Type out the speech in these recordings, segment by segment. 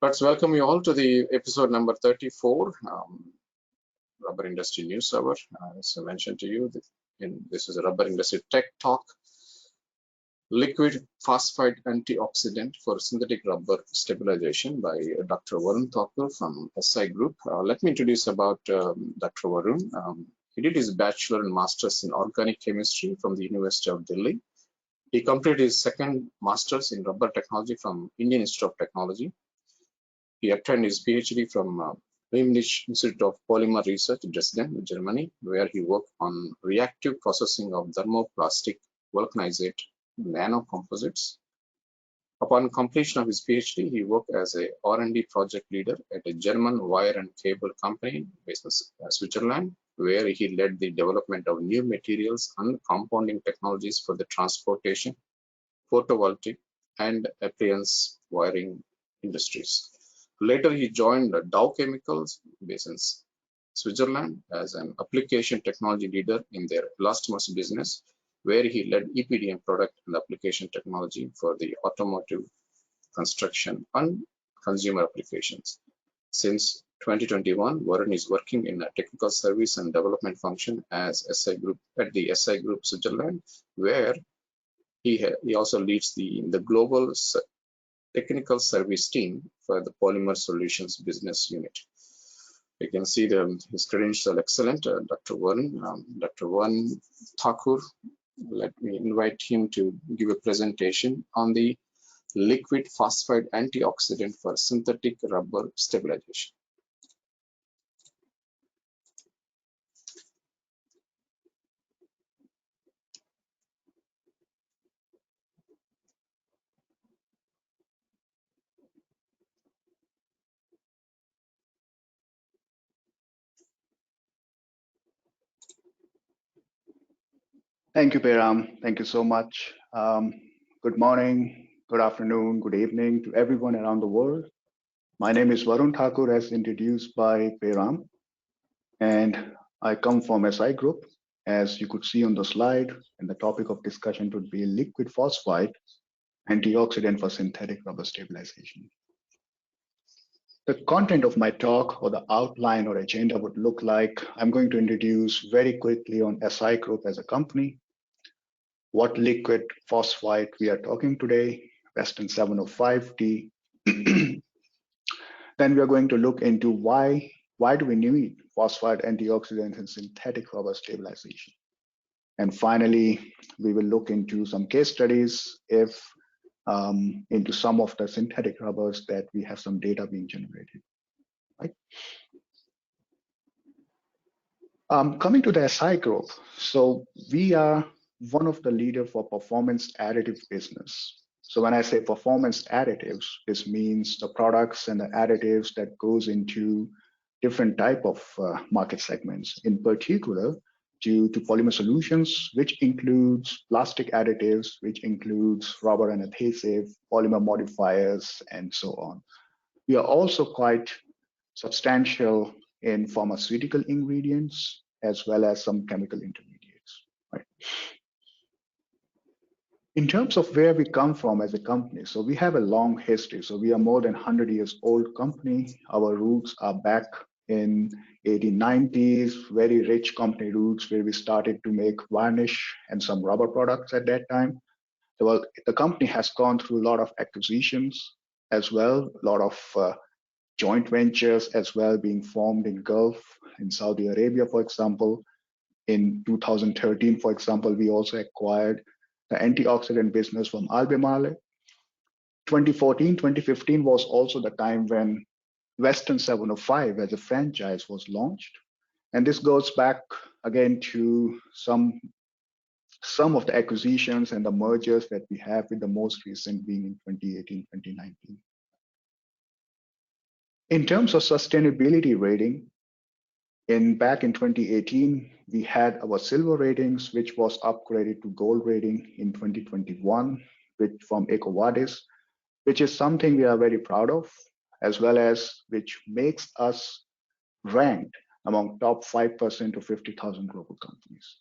Let's welcome you all to the episode number 34, Rubber Industry News Hour. As I mentioned to you, this is a Rubber Industry Tech Talk. Liquid phosphite antioxidant for synthetic rubber stabilization by Dr. Varun Thakur from SI Group. Let me introduce about Dr. Varun. He did his bachelor and master's in organic chemistry from the University of Delhi. He completed his second master's in rubber technology from Indian Institute of Technology. He obtained his PhD from Leibniz Institute of Polymer Research, Dresden, Germany, where he worked on reactive processing of thermoplastic vulcanizate nanocomposites. Upon completion of his PhD, he worked as a R&D project leader at a German wire and cable company based in Switzerland, where he led the development of new materials and compounding technologies for the transportation, photovoltaic, and appliance wiring industries. Later, he joined Dow Chemicals based in Switzerland as an application technology leader in their Elastomers business, where he led EPDM product and application technology for the automotive, construction, and consumer applications. Since 2021, Varun is working in a technical service and development function as SI Group at the SI Group Switzerland, where he also leads the global technical service team for the Polymer Solutions business unit. You can see his credentials are excellent. Dr. Varun Thakur, let me invite him to give a presentation on the liquid phosphite antioxidant for synthetic rubber stabilization. Thank you, Behram. Thank you so much. Good morning, good afternoon, good evening to everyone around the world. My name is Varun Thakur, as introduced by Behram, and I come from SI Group. As you could see on the slide, and the topic of discussion would be liquid phosphite antioxidant for synthetic rubber stabilization. The content of my talk, or the outline or agenda, would look like I'm going to introduce very quickly on SI Group as a company, what liquid phosphite we are talking today, Western 705D. Then we are going to look into why do we need phosphite antioxidants in synthetic rubber stabilization. And finally, we will look into some case studies into some of the synthetic rubbers that we have some data being generated. Right? Coming to the SI Group, so we are one of the leaders for performance additive business. So when I say performance additives, this means the products and the additives that goes into different type of market segments, in particular due to polymer solutions, which includes plastic additives, which includes rubber and adhesive, polymer modifiers, and so on. We are also quite substantial in pharmaceutical ingredients, as well as some chemical intermediates. Right? In terms of where we come from as a company, so we have a long history. So we are more than 100 years old company. Our roots are back in 1890s, very rich company roots, where we started to make varnish and some rubber products at that time. Well, the company has gone through a lot of acquisitions as well, a lot of joint ventures as well being formed in Gulf, in Saudi Arabia, for example. In 2013, for example, we also acquired the antioxidant business from Albemarle. 2014, 2015 was also the time when Western 705 as a franchise was launched. And this goes back again to some of the acquisitions and the mergers that we have, with the most recent being in 2018, 2019. In terms of sustainability rating, back in 2018, we had our silver ratings, which was upgraded to gold rating in 2021 from EcoVadis, which is something we are very proud of, as well as which makes us ranked among top 5% of 50,000 global companies.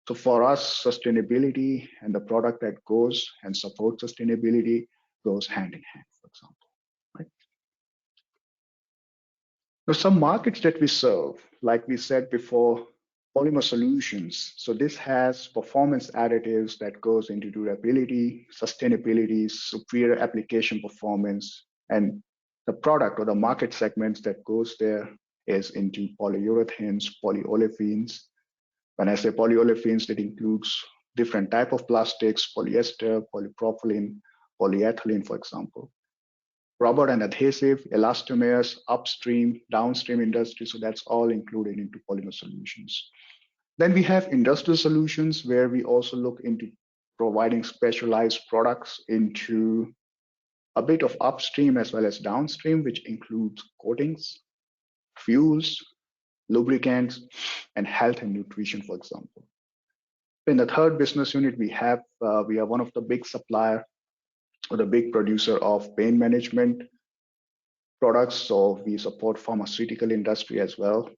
So for us, sustainability and the product that goes and supports sustainability goes hand in hand, for example. Right? Now, some markets that we serve, like we said before, polymer solutions. So this has performance additives that goes into durability, sustainability, superior application performance, and the product or the market segments that goes there is into polyurethanes, polyolefins. When I say polyolefins, that includes different type of plastics, polyester, polypropylene, polyethylene, for example. Rubber and adhesive, elastomers, upstream, downstream industry. So that's all included into polymer solutions. Then we have industrial solutions where we also look into providing specialized products into a bit of upstream as well as downstream, which includes coatings, fuels, lubricants, and health and nutrition, for example. In the third business unit, we are one of the big supplier or the big producer of pain management products. So we support pharmaceutical industry as well.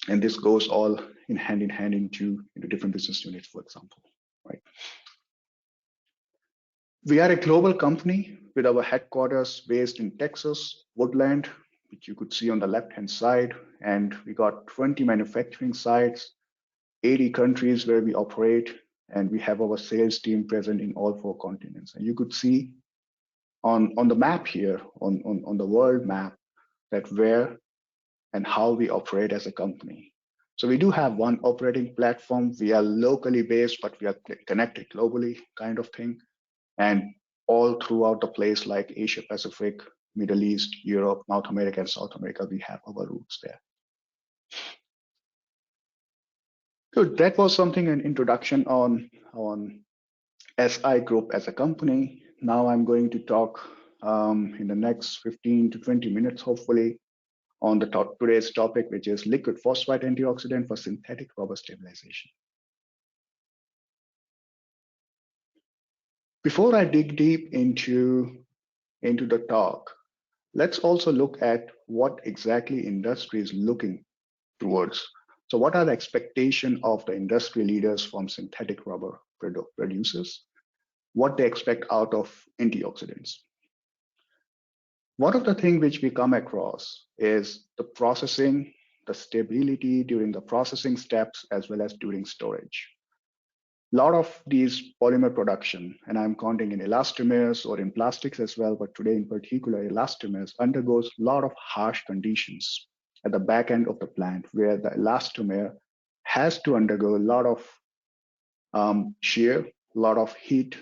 And this goes all in hand into different business units, for example, right? We are a global company with our headquarters based in Texas, Woodland, which you could see on the left-hand side. And we got 20 manufacturing sites, 80 countries where we operate, and we have our sales team present in all 4 continents. And you could see on the map here, on the world map, that where and how we operate as a company. So we do have one operating platform. We are locally based, but we are connected globally, kind of thing. And all throughout the place, like Asia Pacific, Middle East, Europe, North America, and South America, we have our roots there. So that was something, an introduction on SI Group as a company. Now I'm going to talk in the next 15 to 20 minutes, hopefully, on today's topic, which is liquid phosphite antioxidant for synthetic rubber stabilization. Before I dig deep into the talk, let's also look at what exactly industry is looking towards. So what are the expectations of the industry leaders from synthetic rubber producers? What they expect out of antioxidants? One of the things which we come across is the processing, the stability during the processing steps, as well as during storage. A lot of these polymer production, and I'm counting in elastomers or in plastics as well, but today in particular, elastomers undergoes a lot of harsh conditions at the back end of the plant, where the elastomer has to undergo a lot of shear, a lot of heat,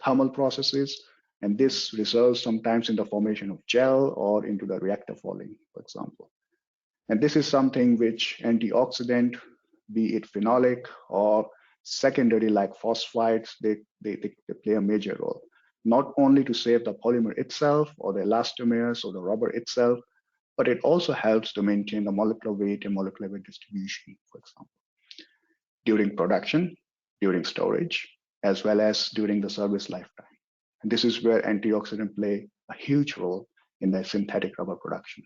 thermal processes, and this results sometimes in the formation of gel or into the reactor falling, for example. And this is something which antioxidant, be it phenolic or secondary like phosphites, they play a major role, not only to save the polymer itself or the elastomers or the rubber itself, but it also helps to maintain the molecular weight and molecular weight distribution, for example, during production, during storage, as well as during the service lifetime. And this is where antioxidants play a huge role in the synthetic rubber production.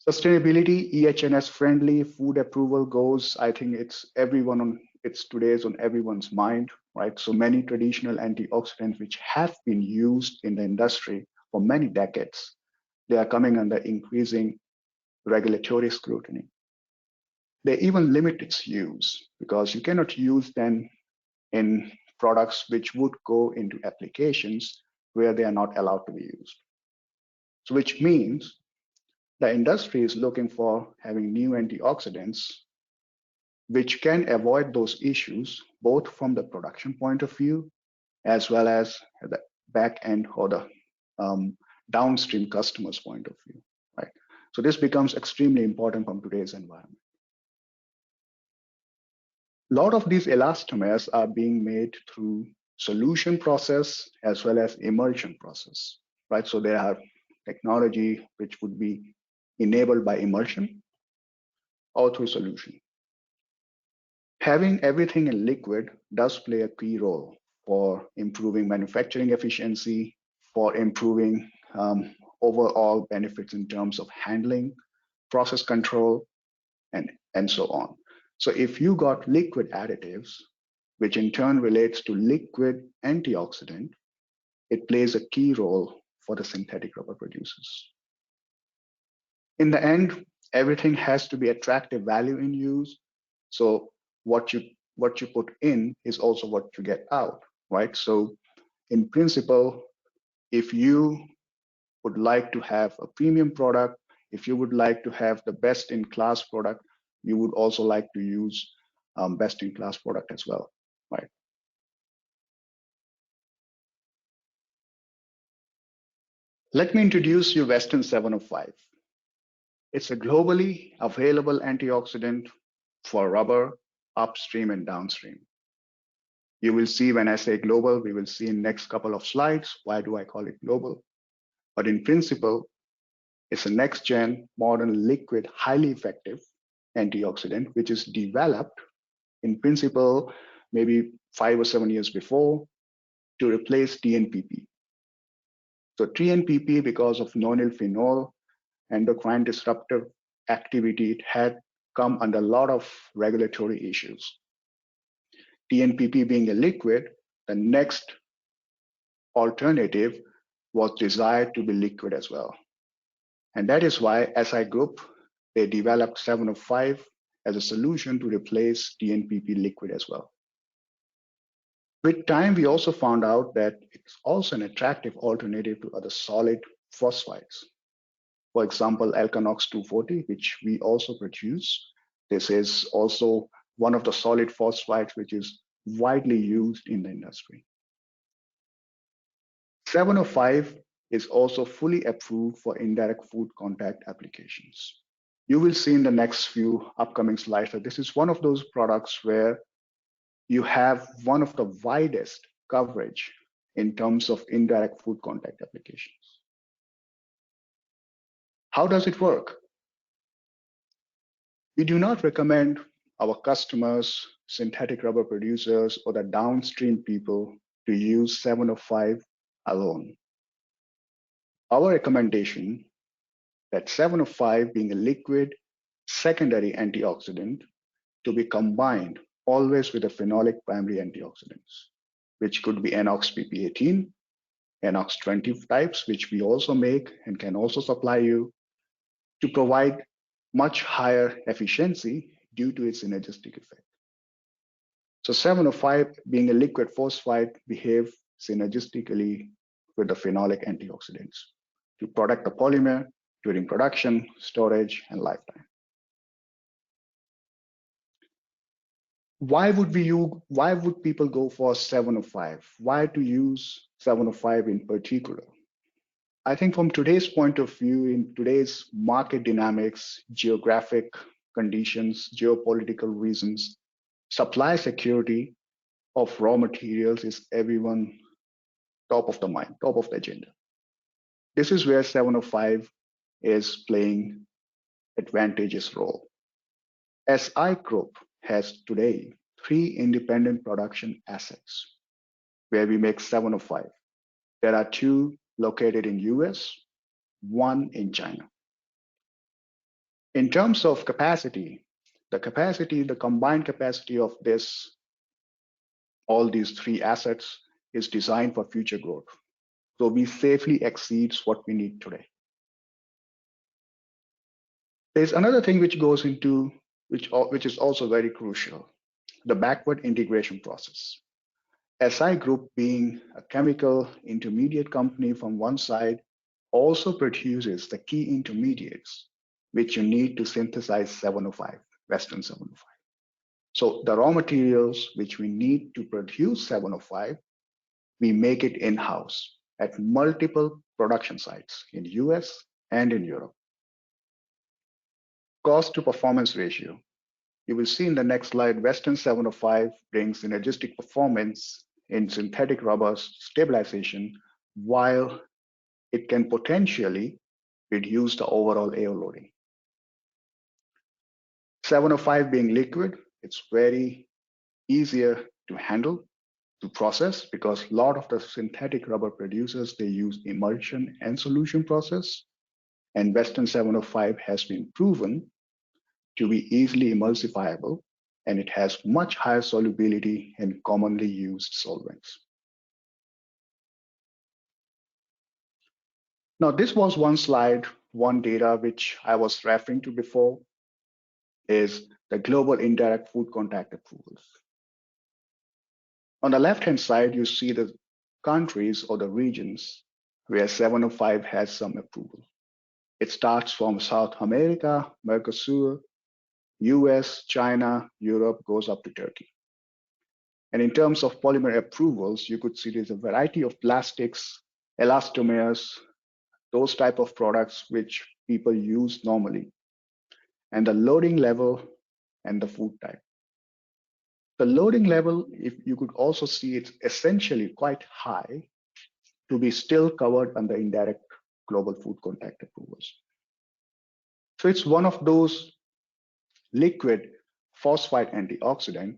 Sustainability, EHS friendly, food approval goes, I think it's today's on everyone's mind, right? So many traditional antioxidants which have been used in the industry for many decades, they are coming under increasing regulatory scrutiny. They even limit its use because you cannot use them in products which would go into applications where they are not allowed to be used. So which means the industry is looking for having new antioxidants which can avoid those issues, both from the production point of view, as well as the back end or the downstream customers' point of view, right? So this becomes extremely important from today's environment. A lot of these elastomers are being made through solution process as well as emulsion process, right? So there are technology which would be enabled by emulsion or through solution. Having everything in liquid does play a key role for improving manufacturing efficiency, for improving overall benefits in terms of handling, process control, and so on. So if you got liquid additives, which in turn relates to liquid antioxidant, it plays a key role for the synthetic rubber producers. In the end, everything has to be attractive value in use. So what you put in is also what you get out, right? So in principle, if you would like to have a premium product, if you would like to have the best in class product, you would also like to use best in class product as well, right? Let me introduce you Western 705. It's a globally available antioxidant for rubber upstream and downstream. You will see when I say global, we will see in next couple of slides, why do I call it global? But in principle, it's a next gen, modern, liquid, highly effective antioxidant, which is developed in principle, maybe 5 or 7 years before to replace TNPP. So TNPP, because of nonyl phenol, endocrine disruptive activity, it had come under a lot of regulatory issues. TNPP being a liquid, the next alternative was desired to be liquid as well. And that is why SI Group, they developed 705 as a solution to replace TNPP liquid as well. With time, we also found out that it's also an attractive alternative to other solid phosphites. For example, Alkanox 240, which we also produce. This is also one of the solid phosphites which is widely used in the industry. 705 is also fully approved for indirect food contact applications. You will see in the next few upcoming slides that this is one of those products where you have one of the widest coverage in terms of indirect food contact applications. How does it work? We do not recommend our customers, synthetic rubber producers, or the downstream people to use 705 alone. Our recommendation that 705 being a liquid secondary antioxidant to be combined always with a phenolic primary antioxidants, which could be NOx PP18, NOx 20 types, which we also make and can also supply you to provide much higher efficiency due to its synergistic effect. So 705 being a liquid phosphite behave synergistically with the phenolic antioxidants to protect the polymer during production, storage, and lifetime. Why would people go for 705? Why to use 705 in particular? I think from today's point of view, in today's market dynamics, geographic conditions, geopolitical reasons, supply security of raw materials is everyone top of the mind, top of the agenda. This is where 705 is playing advantageous role. SI Group has today 3 independent production assets where we make 705. There are 2 located in US, 1 in China. In terms of capacity, the combined capacity of all these 3 assets is designed for future growth. So we safely exceeds what we need today. There's another thing which goes into, which is also very crucial, the backward integration process. SI Group being a chemical intermediate company from one side also produces the key intermediates which you need to synthesize 705, Western 705. So the raw materials which we need to produce 705, we make it in-house at multiple production sites in US and in Europe. Cost to performance ratio. You will see in the next slide, Western 705 brings synergistic performance in synthetic rubber stabilization, while it can potentially reduce the overall air loading. 705 being liquid, it's very easier to handle, to process, because a lot of the synthetic rubber producers, they use emulsion and solution process. And Western 705 has been proven to be easily emulsifiable, and it has much higher solubility in commonly used solvents. Now, this was one slide one data which I was referring to before is the global indirect food contact approvals. On the left-hand side, you see the countries or the regions where 705 has some approval. It starts from South America, Mercosur, US, China, Europe, goes up to Turkey. And in terms of polymer approvals, you could see there's a variety of plastics, elastomers, those type of products which people use normally, and the loading level and the food type. The loading level, if you could also see, it's essentially quite high to be still covered under indirect global food contact approvals. So it's one of those liquid phosphite antioxidant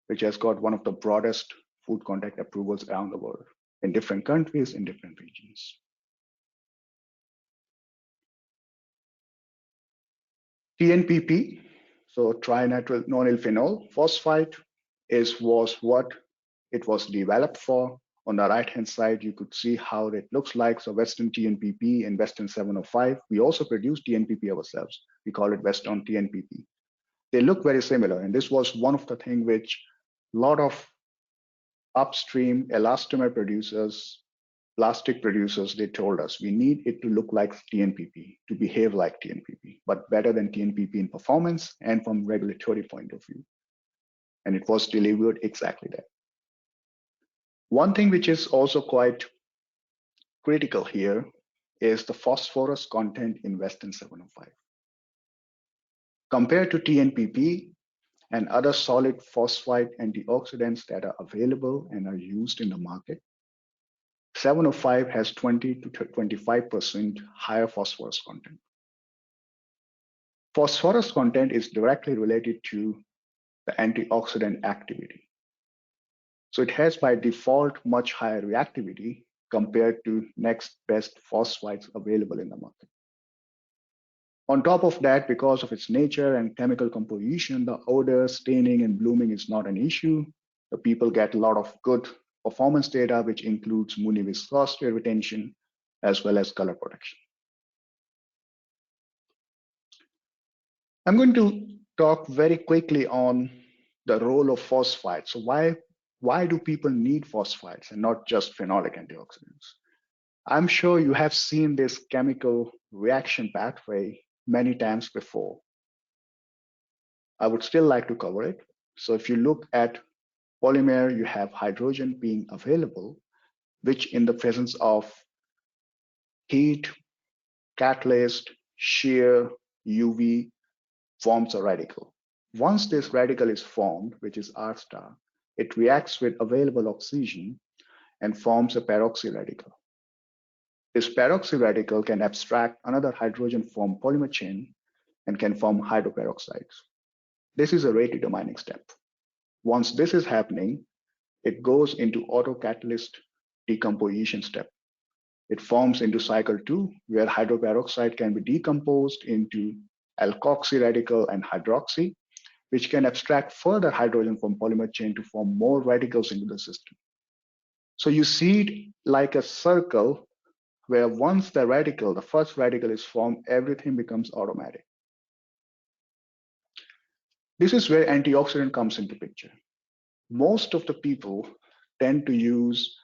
which has got one of the broadest food contact approvals around the world in different countries, in different regions. TNPP, so trinitrile nonyl phenol phosphite, was what it was developed for. On the right-hand side, you could see how it looks like. So Western TNPP and Western 705. We also produce TNPP ourselves. We call it Western TNPP. They look very similar. And this was one of the things which a lot of upstream elastomer producers, plastic producers, they told us we need it to look like TNPP, to behave like TNPP, but better than TNPP in performance and from regulatory point of view. And it was delivered exactly that. One thing which is also quite critical here is the phosphorus content in Western 705. Compared to TNPP and other solid phosphite antioxidants that are available and are used in the market, 705 has 20 to 25% higher phosphorus content. Phosphorus content is directly related to the antioxidant activity. So it has by default much higher reactivity compared to next best phosphites available in the market. On top of that, because of its nature and chemical composition, the odor, staining, and blooming is not an issue. The people get a lot of good performance data, which includes Mooney viscosity retention, as well as color protection. I'm going to talk very quickly on the role of phosphites. So why do people need phosphites and not just phenolic antioxidants? I'm sure you have seen this chemical reaction pathway many times before. I would still like to cover it. So if you look at polymer, you have hydrogen being available, which in the presence of heat, catalyst, shear, UV, forms a radical. Once this radical is formed, which is R star, it reacts with available oxygen and forms a peroxy radical. This peroxy radical can abstract another hydrogen from polymer chain and can form hydroperoxides. This is a rate determining step. Once this is happening, it goes into autocatalyst decomposition step. It forms into cycle 2, where hydroperoxide can be decomposed into alkoxy radical and hydroxy, which can abstract further hydrogen from polymer chain to form more radicals into the system. So you see it like a circle where once the radical, the first radical is formed, everything becomes automatic. This is where antioxidant comes into picture. Most of the people tend to use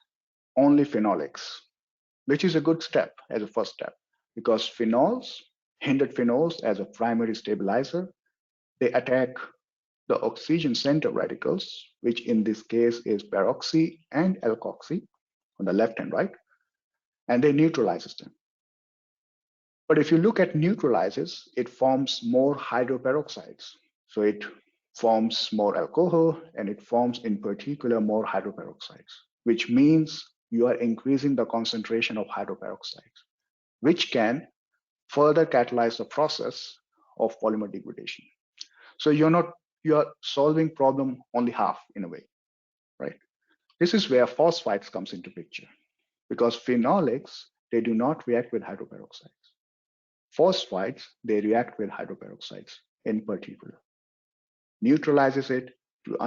only phenolics, which is a good step as a first step, because phenols, hindered phenols as a primary stabilizer, they attack the oxygen center radicals, which in this case is peroxy and alkoxy on the left and right, and they neutralizes them. But if you look at neutralizes, it forms more hydroperoxides. So it forms more alcohol and it forms in particular more hydroperoxides, which means you are increasing the concentration of hydroperoxides, which can further catalyze the process of polymer degradation. So you're solving problem only half in a way, right? This is where phosphites comes into picture, because phenolics, they do not react with hydroperoxides. Phosphites, they react with hydroperoxides in particular. Neutralizes it to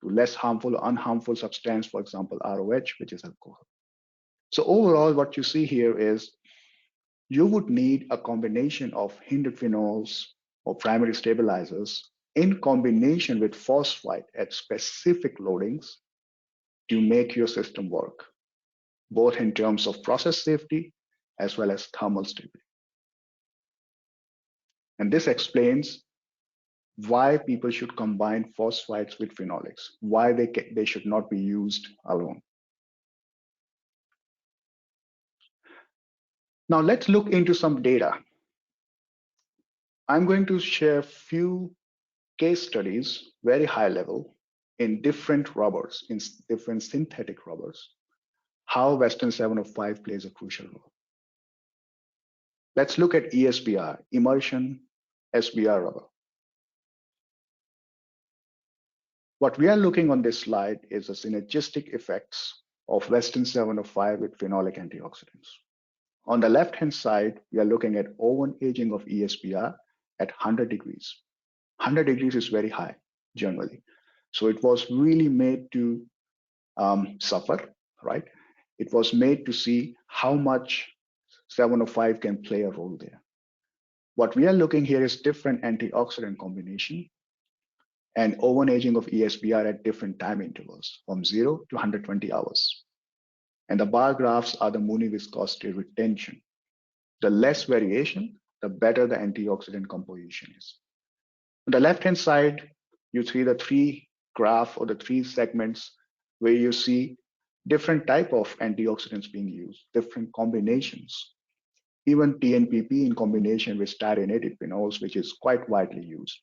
less harmful or unharmful substance, for example, ROH, which is alcohol. So overall, what you see here is you would need a combination of hindered phenols or primary stabilizers in combination with phosphite at specific loadings to make your system work, both in terms of process safety as well as thermal stability. And this explains why people should combine phosphites with phenolics, why they should not be used alone. Now let's look into some data. I'm going to share a few case studies, very high level, in different rubbers, in different synthetic rubbers, how Western 705 plays a crucial role. Let's look at ESBR, immersion SBR rubber. What we are looking on this slide is the synergistic effects of Western 705 with phenolic antioxidants. On the left-hand side, we are looking at oven aging of ESBR at 100 degrees. 100 degrees is very high, generally. So it was really made to suffer, right? It was made to see how much 705 can play a role there. What we are looking here is different antioxidant combination and oven aging of ESBR at different time intervals from 0 to 120 hours. And the bar graphs are the Mooney viscosity retention. The less variation, the better the antioxidant composition is. On the left-hand side, you see the three graph or the three segments where you see different type of antioxidants being used, different combinations. Even TNPP in combination with styrenic phenols, which is quite widely used.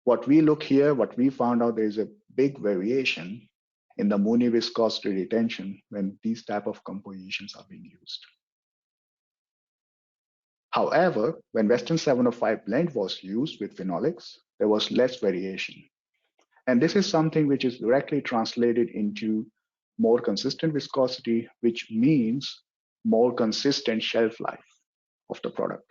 What we look here, what we found out, there is a big variation in the Mooney viscosity retention when these type of compositions are being used. However, when Western 705 blend was used with phenolics, there was less variation. And this is something which is directly translated into more consistent viscosity, which means more consistent shelf life of the product.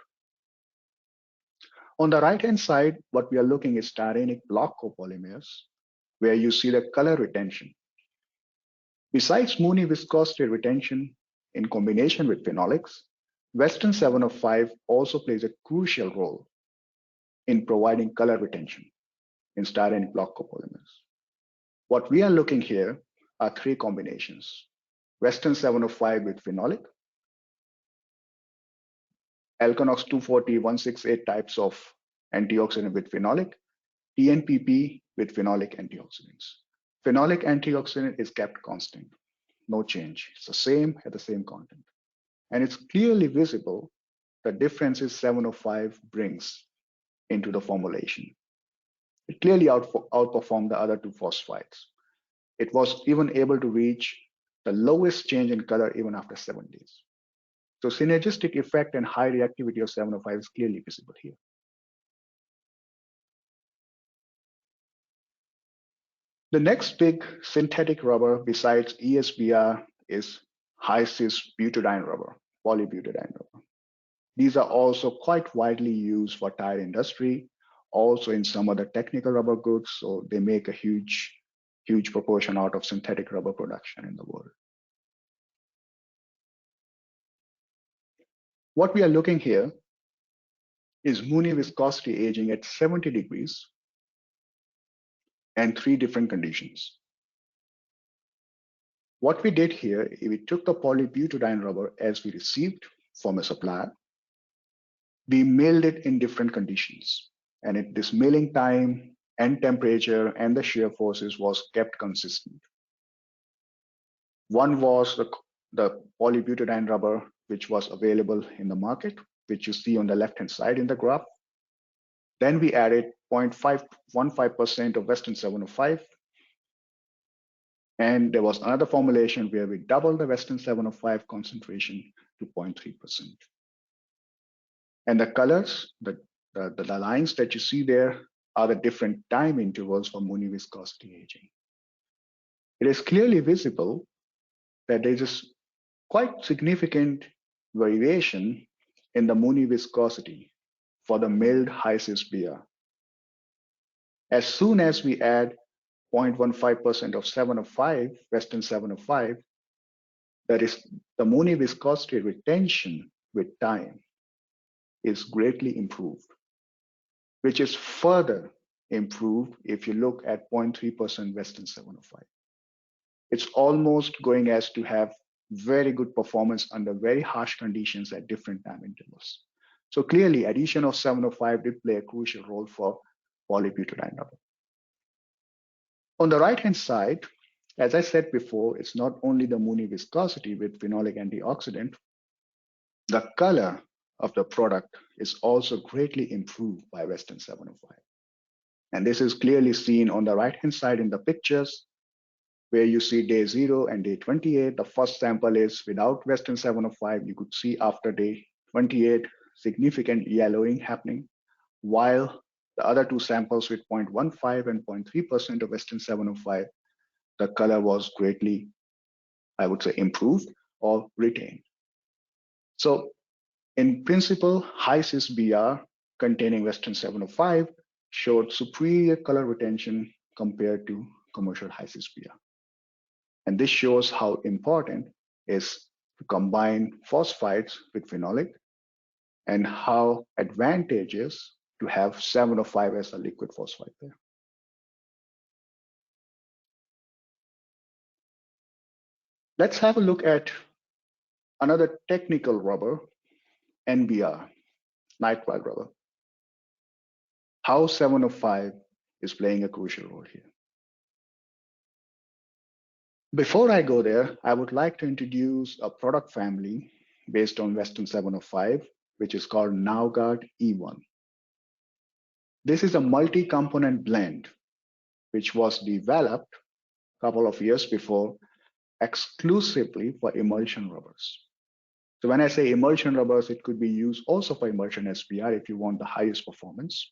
On the right-hand side, what we are looking is styrenic block copolymers, where you see the color retention. Besides Mooney viscosity retention in combination with phenolics, Western 705 also plays a crucial role in providing color retention in styrenic block copolymers. What we are looking here are three combinations: Western 705 with phenolic, Alkanox 240, 168 types of antioxidant with phenolic, TNPP with phenolic antioxidants. Phenolic antioxidant is kept constant, no change. It's the same at the same content. And it's clearly visible the differences 705 brings into the formulation. It clearly outperformed the other two phosphites. It was even able to reach the lowest change in color even after 7 days. So synergistic effect and high reactivity of 705 is clearly visible here. The next big synthetic rubber besides ESBR is high cis butadiene rubber, polybutadiene rubber. These are also quite widely used for tire industry, also in some other technical rubber goods. So they make a huge proportion out of synthetic rubber production in the world. What we are looking here is Mooney viscosity aging at 70 degrees and three different conditions. What we did here, we took the polybutadiene rubber as we received from a supplier. We milled it in different conditions. And this milling time and temperature and the shear forces was kept consistent. One was the polybutadiene rubber, which was available in the market, which you see on the left-hand side in the graph. Then we added 0.515% of Western 705. And there was another formulation where we doubled the Western 705 concentration to 0.3%. And the colors, the lines that you see there are the different time intervals for Mooney viscosity aging. It is clearly visible that there is quite significant variation in the Mooney viscosity for the milled high cis beer. As soon as we add 0.15% of 705, Western 705, that is the Mooney viscosity retention with time is greatly improved, which is further improved if you look at 0.3% Western 705. It's almost going as to have very good performance under very harsh conditions at different time intervals. So clearly, addition of 705 did play a crucial role for polybutadiene rubber. On the right-hand side, as I said before, it's not only the Mooney viscosity with phenolic antioxidant, the color of the product is also greatly improved by Western 705. And this is clearly seen on the right-hand side in the pictures, where you see day 0 and day 28. The first sample is without Western 705. You could see after day 28, significant yellowing happening, while the other two samples with 0.15 and 0.3% of Western 705, the color was greatly, I would say, improved or retained. So in principle, high cis BR containing Western 705 showed superior color retention compared to commercial high cis BR. And this shows how important is to combine phosphites with phenolic and how advantageous to have 705 as a liquid phosphite there. Let's have a look at another technical rubber, NBR, nitride rubber. How 705 is playing a crucial role here. Before I go there, I would like to introduce a product family based on Western 705, which is called NAUGARD E1. This is a multi-component blend, which was developed a couple of years before exclusively for emulsion rubbers. So when I say emulsion rubbers, it could be used also for emulsion SBR if you want the highest performance,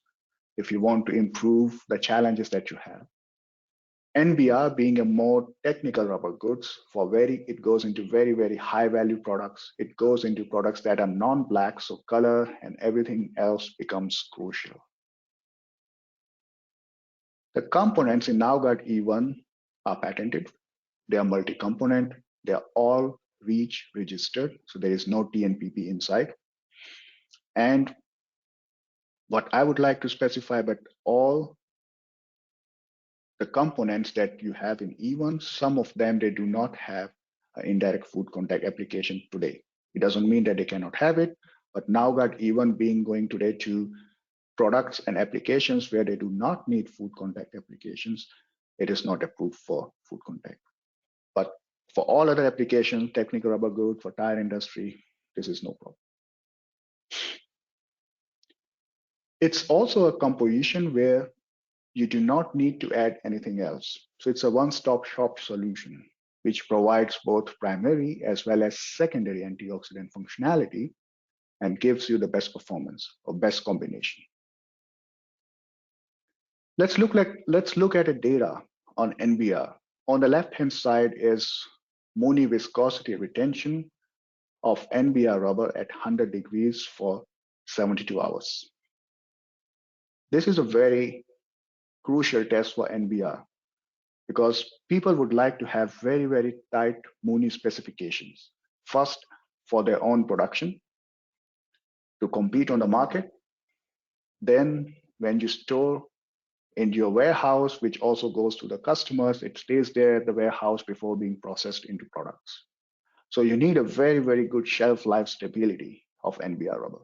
if you want to improve the challenges that you have. NBR being a more technical rubber goods it goes into very, very high value products. It goes into products that are non-black, so color and everything else becomes crucial. The components in NAUGARD E1 are patented. They are multi-component. They are all REACH registered, so there is no TNPP inside. And what I would like to specify, but all the components that you have in E1, some of them, they do not have an indirect food contact application today. It doesn't mean that they cannot have it, but NAUGARD E1 being going today to products and applications where they do not need food contact applications, it is not approved for food contact. But for all other applications, technical rubber goods, for tire industry, this is no problem. It's also a composition where you do not need to add anything else. So it's a one-stop shop solution, which provides both primary as well as secondary antioxidant functionality and gives you the best performance or best combination. Let's look at the data on NBR. On the left-hand side is Mooney viscosity retention of NBR rubber at 100 degrees for 72 hours. This is a very crucial test for NBR because people would like to have very, very tight Mooney specifications. First, for their own production to compete on the market. Then when you store in your warehouse, which also goes to the customers, it stays there at the warehouse before being processed into products. So you need a very, very good shelf life stability of NBR rubber,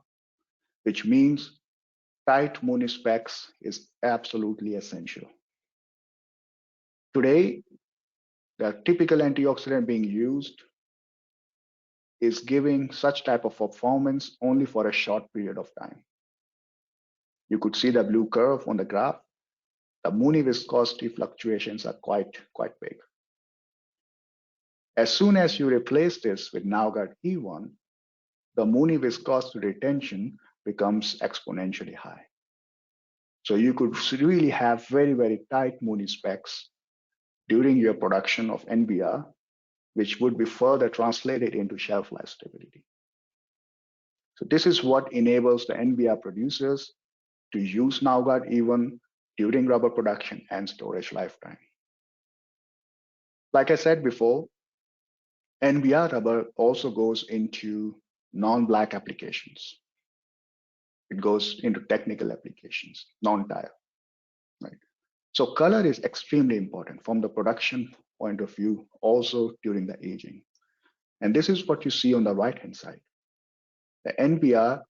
which means tight Mooney specs is absolutely essential. Today, the typical antioxidant being used is giving such type of performance only for a short period of time. You could see the blue curve on the graph. The Mooney viscosity fluctuations are quite big. As soon as you replace this with NAUGARD E1, the Mooney viscosity retention becomes exponentially high. So you could really have very, very tight Mooney specs during your production of NBR, which would be further translated into shelf life stability. So this is what enables the NBR producers to use NAUGARD E1 during rubber production and storage lifetime. Like I said before, NBR rubber also goes into non-black applications. It goes into technical applications, non-tire, right? So color is extremely important from the production point of view, also during the aging. And this is what you see on the right-hand side. The NBR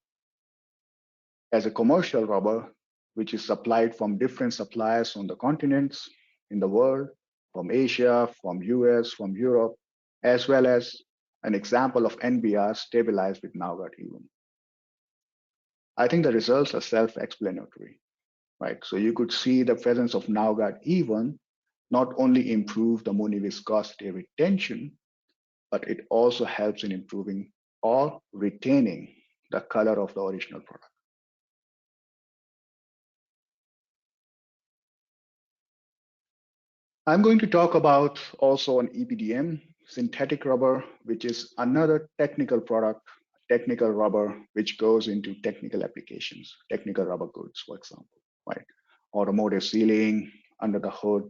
as a commercial rubber, which is supplied from different suppliers on the continents in the world, from Asia, from US, from Europe, as well as an example of NBR stabilized with NAUGARD even. I think the results are self-explanatory, right? So you could see the presence of NAUGARD even not only improve the ammonia viscosity retention, but it also helps in improving or retaining the color of the original product. I'm going to talk about also on EPDM, synthetic rubber, which is another technical product, technical rubber, which goes into technical applications, technical rubber goods, for example, right? Automotive sealing, under the hood,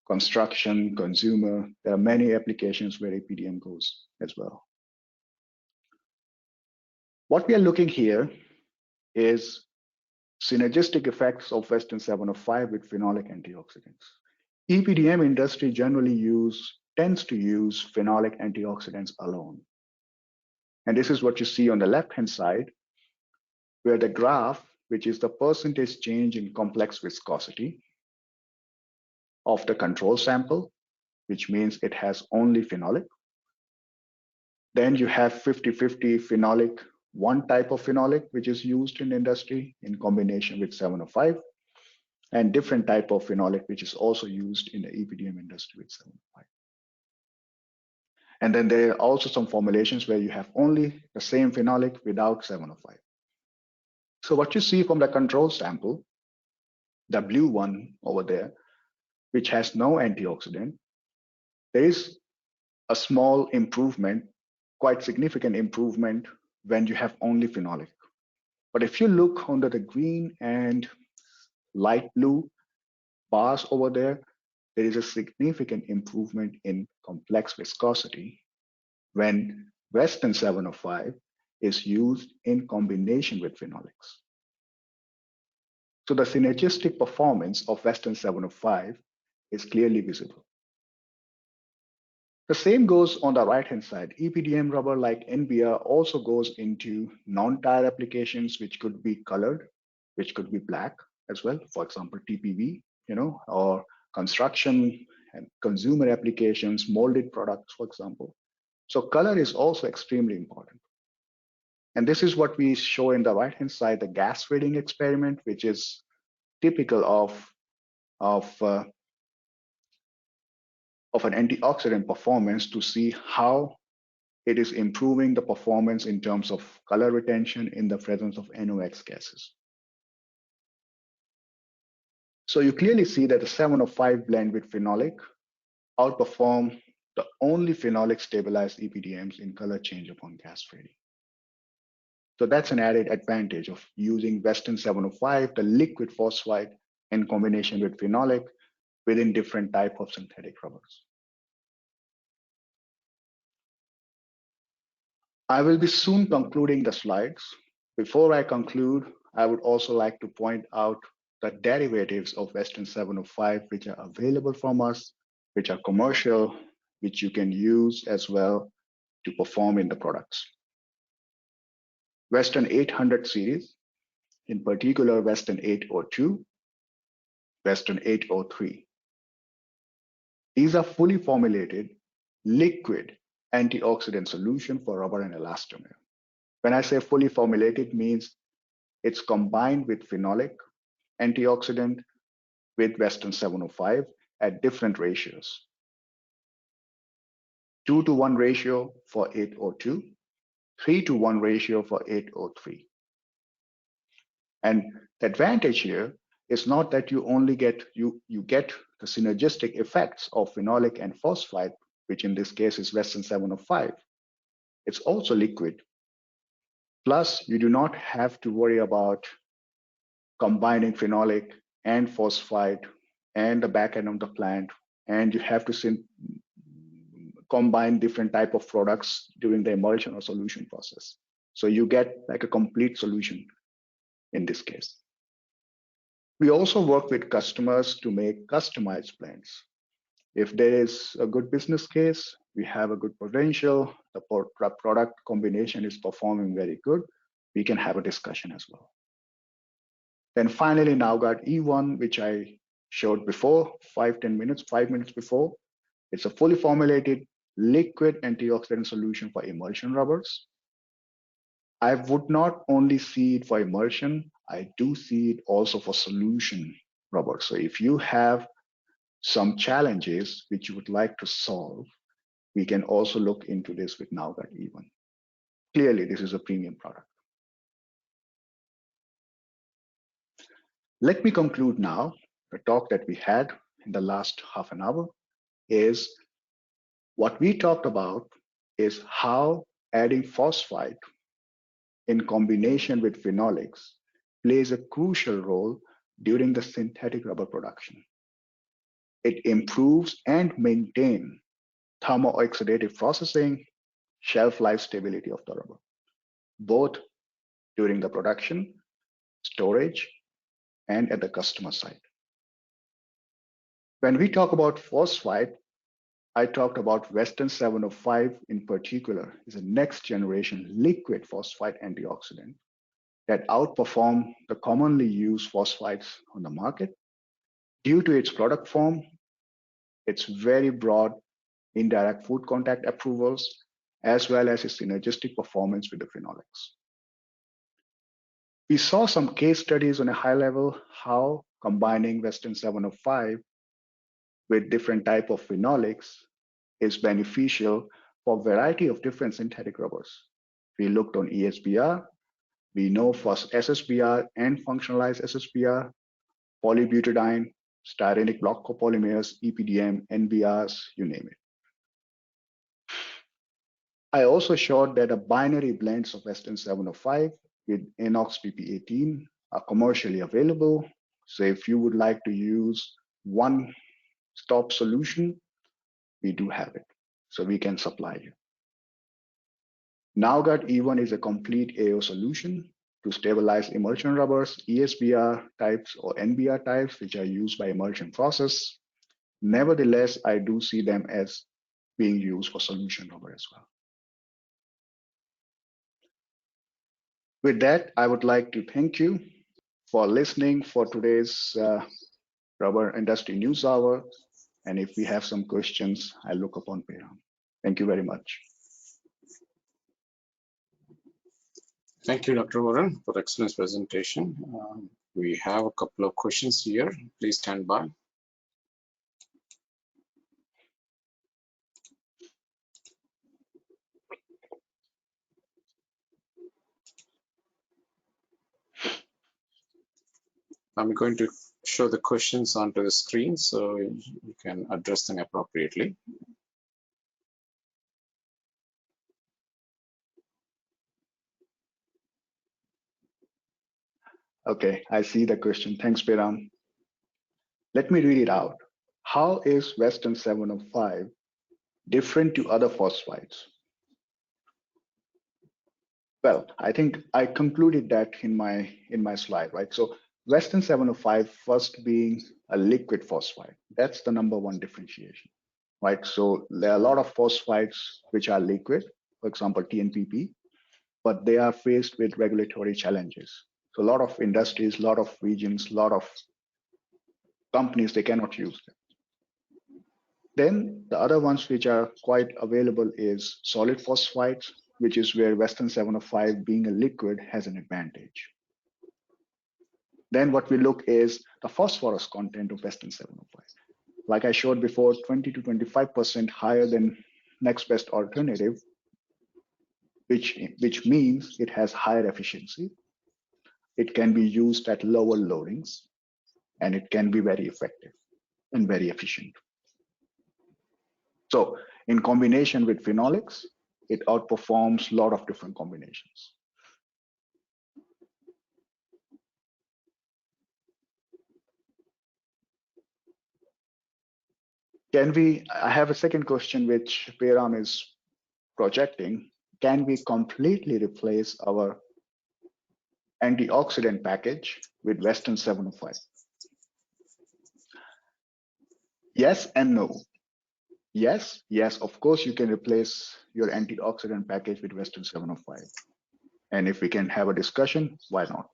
construction, consumer. There are many applications where EPDM goes as well. What we are looking here is synergistic effects of Western 705 with phenolic antioxidants. EPDM industry generally tends to use phenolic antioxidants alone. And this is what you see on the left-hand side, where the graph, which is the percentage change in complex viscosity of the control sample, which means it has only phenolic. Then you have 50-50 phenolic, one type of phenolic, which is used in industry in combination with 705, and different type of phenolic, which is also used in the EPDM industry with 705. And then there are also some formulations where you have only the same phenolic without 705. So what you see from the control sample, the blue one over there, which has no antioxidant, there is a small improvement, quite significant improvement when you have only phenolic. But if you look under the green and light blue bars over there, there is a significant improvement in complex viscosity when Western 705 is used in combination with phenolics. So the synergistic performance of Western 705 is clearly visible. The same goes on the right-hand side. EPDM rubber like NBR also goes into non-tire applications, which could be colored, which could be black as well. For example, TPV, or construction and consumer applications, molded products, for example. So color is also extremely important. And this is what we show in the right-hand side, the gas fading experiment, which is typical of an antioxidant performance to see how it is improving the performance in terms of color retention in the presence of NOx gases. So you clearly see that the 705 blend with phenolic outperform the only phenolic stabilized EPDMs in color change upon gas fading. So that's an added advantage of using Western 705, the liquid phosphite, in combination with phenolic within different type of synthetic rubbers. I will be soon concluding the slides. Before I conclude, I would also like to point out the derivatives of Western 705, which are available from us, which are commercial, which you can use as well to perform in the products. Western 800 series, in particular Western 802, Western 803. These are fully formulated liquid antioxidant solution for rubber and elastomer. When I say fully formulated, means it's combined with phenolic antioxidant with Western 705 at different ratios. 2-to-1 ratio for 802, 3-to-1 ratio for 803. And the advantage here is not that you only get you get the synergistic effects of phenolic and phosphite, which in this case is Western 705. It's also liquid. Plus, you do not have to worry about combining phenolic and phosphite and the back end of the plant, and you have to combine different type of products during the emulsion or solution process. So you get like a complete solution in this case. We also work with customers to make customized blends. If there is a good business case, we have a good potential, the product combination is performing very good, we can have a discussion as well. Then finally, NAUGARD E1, which I showed before, 5 minutes before. It's a fully formulated liquid antioxidant solution for emulsion rubbers. I would not only see it for emulsion, I do see it also for solution rubber. So if you have some challenges which you would like to solve, we can also look into this with NAUGARD E1. Clearly, this is a premium product. Let me conclude now. The talk that we had in the last half an hour is what we talked about is how adding phosphite in combination with phenolics plays a crucial role during the synthetic rubber production. It improves and maintains thermo-oxidative processing, shelf life stability of the rubber, both during the production, storage, and at the customer side. When we talk about phosphite, I talked about Western 705 in particular is a next generation liquid phosphite antioxidant that outperform the commonly used phosphites on the market due to its product form, its very broad indirect food contact approvals, as well as its synergistic performance with the phenolics. We saw some case studies on a high level how combining Western 705 with different type of phenolics is beneficial for a variety of different synthetic rubbers. We looked on ESBR, we know for SSBR and functionalized SSBR, polybutadiene, styrenic block copolymers, EPDM, NBRs, you name it. I also showed that the binary blends of Western 705 with Inox PP18 are commercially available. So if you would like to use one-stop solution, we do have it. So we can supply you. NAUGARD E1 is a complete AO solution to stabilize emulsion rubbers, ESBR types or NBR types, which are used by emulsion process. Nevertheless, I do see them as being used for solution rubber as well. With that, I would like to thank you for listening for today's Rubber Industry News Hour. And if we have some questions, I look upon Payam. Thank you very much. Thank you, Dr. Varun, for excellent presentation. We have a couple of questions here. Please stand by. I'm going to show the questions onto the screen so you can address them appropriately. Okay, I see the question. Thanks, Piram. Let me read it out. How is Western 705 different to other phosphites? Well, I think I concluded that in my slide, right? So Western 705 first being a liquid phosphite. That's the number one differentiation, right? So there are a lot of phosphites which are liquid, for example, TNPP, but they are faced with regulatory challenges. So a lot of industries, a lot of regions, a lot of companies, they cannot use them. Then the other ones which are quite available is solid phosphites, which is where Western 705 being a liquid has an advantage. Then what we look is the phosphorus content of Western 705. Like I showed before, 20 to 25% higher than next best alternative, which means it has higher efficiency. It can be used at lower loadings, and it can be very effective and very efficient. So in combination with phenolics, it outperforms a lot of different combinations. I have a second question which Payram is projecting. Can we completely replace our antioxidant package with Western 705? Yes and no. Yes, of course you can replace your antioxidant package with Western 705. And if we can have a discussion, why not?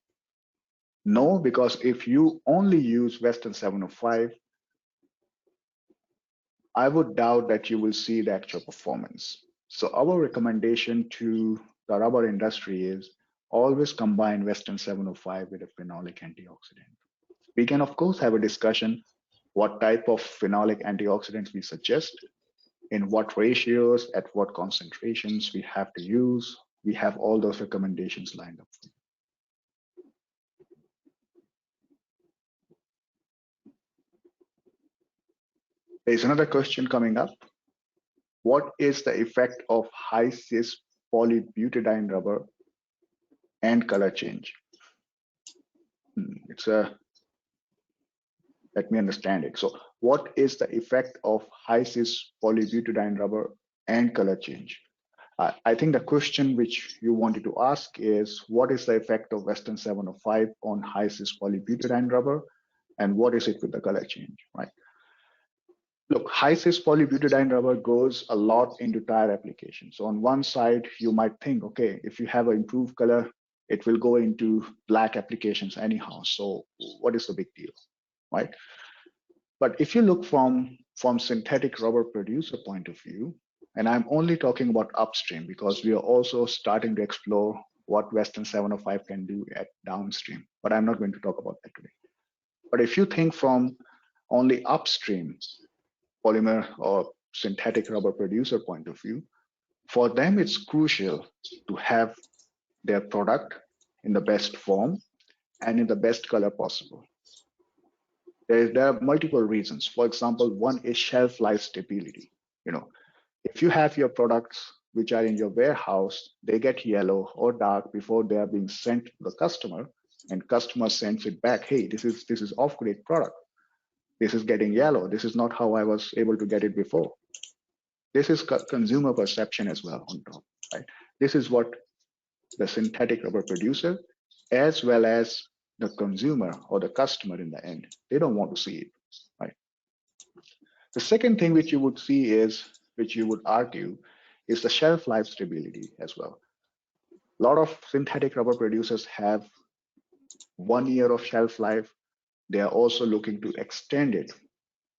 No, because if you only use Western 705, I would doubt that you will see the actual performance. So our recommendation to the rubber industry is always combine Western 705 with a phenolic antioxidant. We can of course have a discussion what type of phenolic antioxidants we suggest, in what ratios, at what concentrations we have to use. We have all those recommendations lined up. There's another question coming up. What is the effect of high cis polybutadiene rubber and color change? Let me understand it. So what is the effect of high cis polybutadiene rubber and color change? I think the question which you wanted to ask is what is the effect of Western 705 on high cis polybutadiene rubber and what is it with the color change, right? Look, high cis polybutadiene rubber goes a lot into tire applications. So on one side, you might think, okay, if you have an improved color, it will go into black applications anyhow. So what is the big deal, right? But if you look from synthetic rubber producer point of view, and I'm only talking about upstream because we are also starting to explore what Western 705 can do at downstream, but I'm not going to talk about that today. But if you think from only upstream polymer or synthetic rubber producer point of view, for them it's crucial to have their product in the best form and in the best color possible. There are multiple reasons. For example, one is shelf life stability. If you have your products which are in your warehouse, they get yellow or dark before they are being sent to the customer, and customer sends it back. Hey, this is off-grade product. This is getting yellow. This is not how I was able to get it before. This is consumer perception as well on top, right? This is what the synthetic rubber producer, as well as the consumer or the customer in the end, they don't want to see it, right? The second thing which you would see is, which you would argue, is the shelf life stability as well. A lot of synthetic rubber producers have 1 year of shelf life. They are also looking to extend it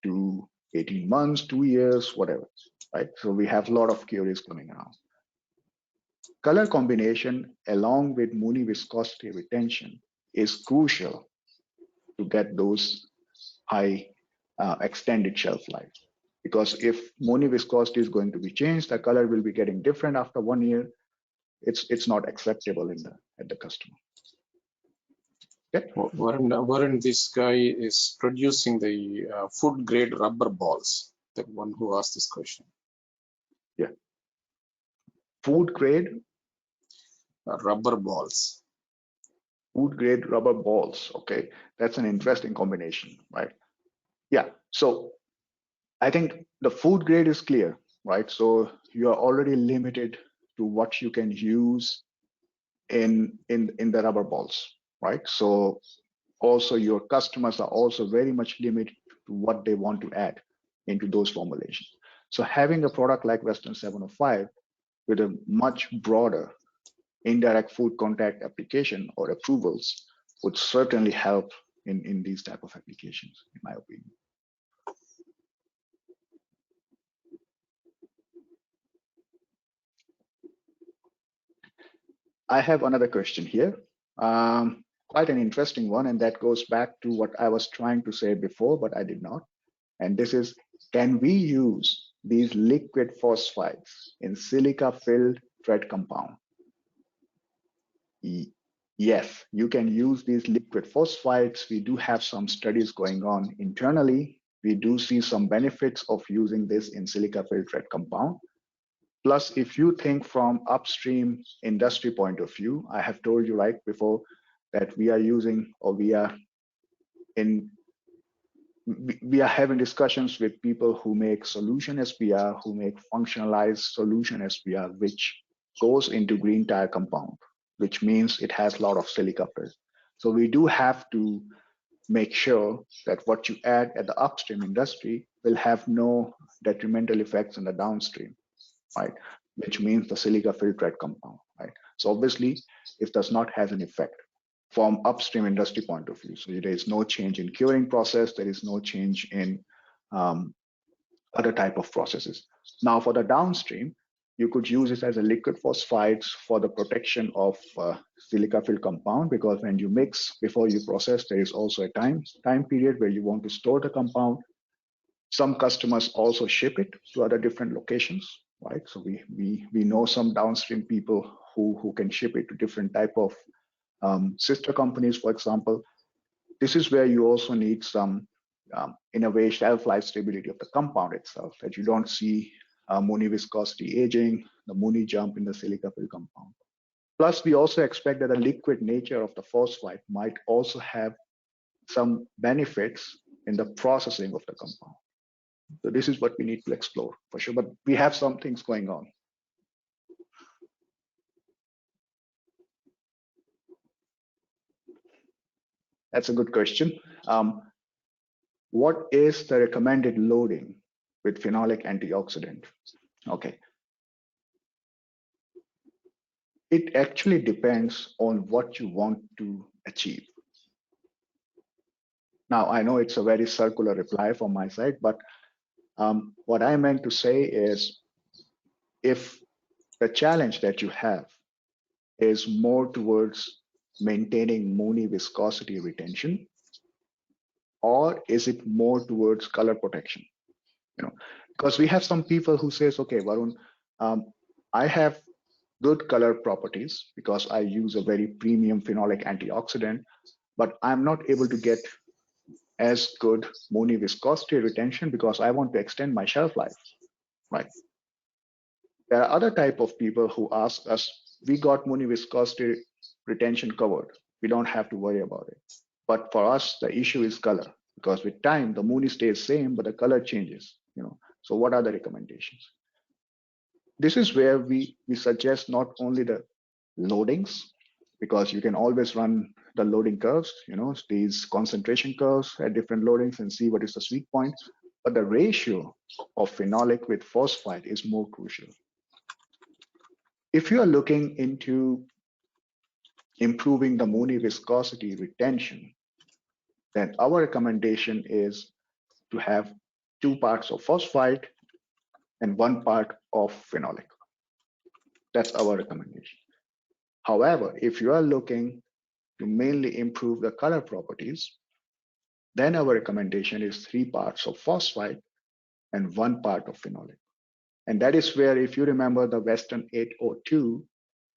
to 18 months, 2 years, whatever, right? So we have a lot of queries coming around. Color combination along with Mooney viscosity retention is crucial to get those high extended shelf life. Because if Mooney viscosity is going to be changed, the color will be getting different after 1 year. It's not acceptable at the customer. Okay. Varun, this guy is producing the food grade rubber balls. The one who asked this question. Yeah. Food grade rubber balls. Food grade rubber balls. Okay, that's an interesting combination, right? Yeah. So I think the food grade is clear, right? So you are already limited to what you can use in the rubber balls, right? So also your customers are also very much limited to what they want to add into those formulations. So having a product like Western 705 with a much broader indirect food contact application or approvals would certainly help in these type of applications, in my opinion. I have another question here. Quite an interesting one, and that goes back to what I was trying to say before, but I did not. And this is, can we use these liquid phosphites in silica-filled thread compound? Yes, you can use these liquid phosphites. We do have some studies going on internally. We do see some benefits of using this in silica-filled thread compound. Plus, if you think from upstream industry point of view, I have told you right before that we are using, or we are in we are having discussions with people who make solution SPR, who make functionalized solution SPR, which goes into green tire compound, which means it has a lot of silica fill. So we do have to make sure that what you add at the upstream industry will have no detrimental effects in the downstream, right? Which means the silica filtrate compound, right? So obviously, it does not have an effect from upstream industry point of view. So there is no change in curing process. There is no change in um, other type of processes. Now for the downstream, you could use it as a liquid phosphites for the protection of silica fill compound, because when you mix before you process, there is also a time period where you want to store the compound. Some customers also ship it to other different locations, right? So we know some downstream people who can ship it to different type of sister companies, for example. This is where you also need some, in a way, shelf life stability of the compound itself, that you don't see Mooney viscosity aging, the Mooney jump in the silica fill compound. Plus, we also expect that the liquid nature of the phosphite might also have some benefits in the processing of the compound. So this is what we need to explore for sure, but we have some things going on. That's a good question. What is the recommended loading with phenolic antioxidant? Okay. It actually depends on what you want to achieve. Now, I know it's a very circular reply from my side, but what I meant to say is, if the challenge that you have is more towards maintaining Mooney viscosity retention, or is it more towards color protection? You know, because we have some people who says, okay, Varun, I have good color properties because I use a very premium phenolic antioxidant, but I'm not able to get as good Mooney viscosity retention because I want to extend my shelf life, right? There are other type of people who ask us, we got Mooney viscosity retention covered. We don't have to worry about it. But for us, the issue is color, because with time, the Mooney stays same, but the color changes, you know. So what are the recommendations? This is where we suggest not only the loadings, because you can always run the loading curves, you know, these concentration curves at different loadings and see what is the sweet point. But the ratio of phenolic with phosphite is more crucial. If you are looking into improving the Mooney viscosity retention, then our recommendation is to have 2 parts of phosphite and 1 part of phenolic. That's our recommendation. However, if you are looking to mainly improve the color properties, then our recommendation is 3 parts of phosphite and 1 part of phenolic. And that is where, if you remember the Western 802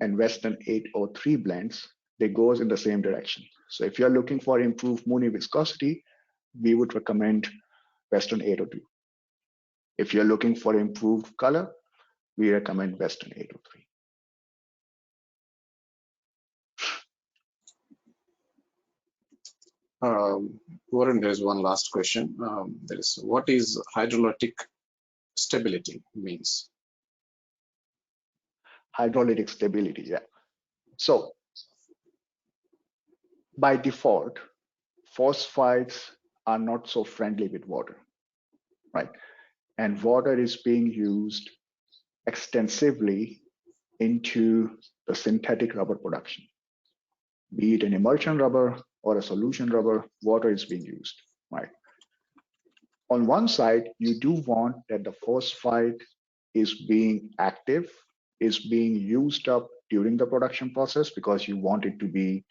and Western 803 blends, they goes in the same direction. So if you're looking for improved Mooney viscosity, we would recommend Western 802. If you're looking for improved color, we recommend Western 803. Warren, there's one last question. There is, what is hydrolytic stability means? Hydrolytic stability, yeah. So by default, phosphites are not so friendly with water, right? And water is being used extensively into the synthetic rubber production. Be it an emulsion rubber or a solution rubber, water is being used, right? On one side, you do want that the phosphite is being active, is being used up during the production process, because you want it to be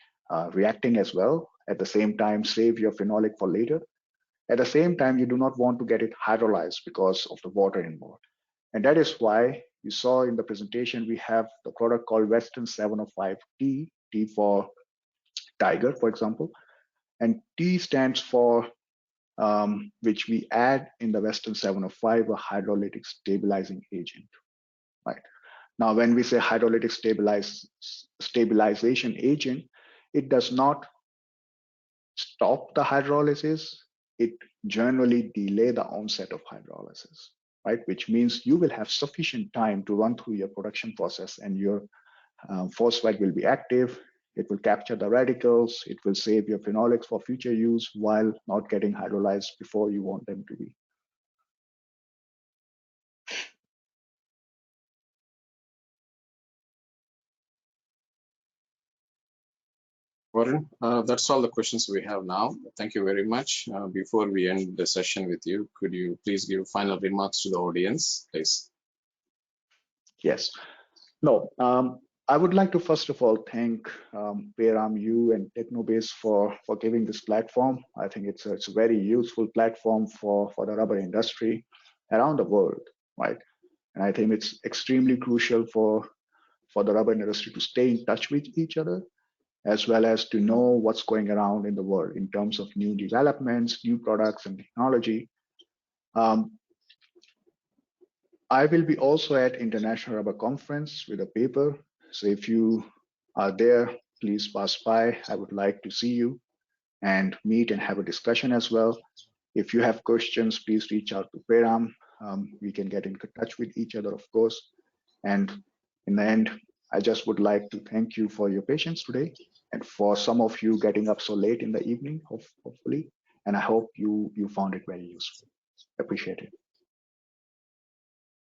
reacting as well. At the same time, save your phenolic for later. At the same time, you do not want to get it hydrolyzed because of the water involved. And that is why you saw in the presentation, we have the product called Western 705T, T for Tiger, for example. And T stands for, which we add in the Western 705, a hydrolytic stabilizing agent, right? Now, when we say hydrolytic stabilization agent, it does not stop the hydrolysis. it generally delay the onset of hydrolysis, right? Which means you will have sufficient time to run through your production process, and your phosphite will be active. It will capture the radicals. It will save your phenolics for future use while not getting hydrolyzed before you want them to be. Varun, that's all the questions we have now. Thank you very much. Before we end the session with you, could you please give final remarks to the audience, please? Yes. No, I would like to first of all thank Payram, you and Technobase for giving this platform. I think it's a very useful platform for the rubber industry around the world, right? And I think it's extremely crucial for the rubber industry to stay in touch with each other, as well as to know what's going around in the world in terms of new developments, new products, and technology. Um, I will be also at International Rubber Conference with a paper. So if you are there, please pass by. I would like to see you and meet and have a discussion as well. If you have questions, please reach out to Payram. We can get in touch with each other, of course. And in the end, I just would like to thank you for your patience today, and for some of you getting up so late in the evening, hopefully. And I hope you found it very useful. Appreciate it.